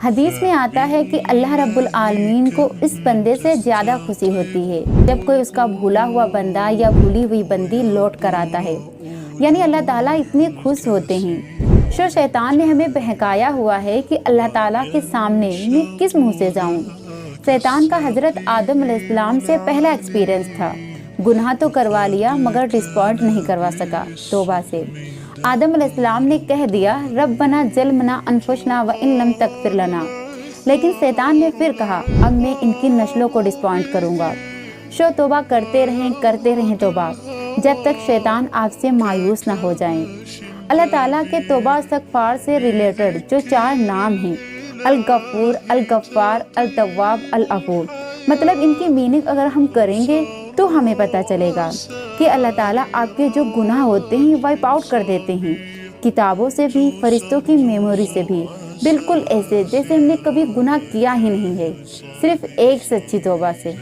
حدیث میں آتا ہے کہ اللہ رب العالمین کو اس بندے سے زیادہ خوشی ہوتی ہے جب کوئی اس کا بھولا ہوا بندہ یا بھولی ہوئی بندی لوٹ کر آتا ہے، یعنی اللہ تعالیٰ اتنے خوش ہوتے ہیں۔ شیطان نے ہمیں بہکایا ہوا ہے کہ اللہ تعالیٰ کے سامنے میں کس منہ سے جاؤں۔ شیطان کا حضرت آدم علیہ السلام سے پہلا ایکسپیرینس تھا، گناہ تو کروا لیا مگر ڈسپوائنٹ نہیں کروا سکا توبہ سے۔ آدم علیہ السلام نے کہہ دیا ربنا ظلمنا انفسنا وان لم تغفر لنا، لیکن شیطان نے پھر کہا اب میں ان کی نسلوں کو ڈسپوائنٹ کروں گا۔ توبہ کرتے رہیں توبہ جب تک شیطان آپ سے مایوس نہ ہو جائیں۔ اللہ تعالیٰ کے توبہ استغفار سے ریلیٹڈ جو 4 نام ہیں، الغفور، الغفار، التواب، العفو، مطلب ان کی میننگ اگر ہم کریں گے تو ہمیں پتہ چلے گا کہ اللہ تعالیٰ آپ کے جو گناہ ہوتے ہیں وائپ آؤٹ کر دیتے ہیں، کتابوں سے بھی، فرشتوں کی میموری سے بھی، بالکل ایسے جیسے ہم نے کبھی گناہ کیا ہی نہیں ہے، صرف ایک سچی توبہ سے۔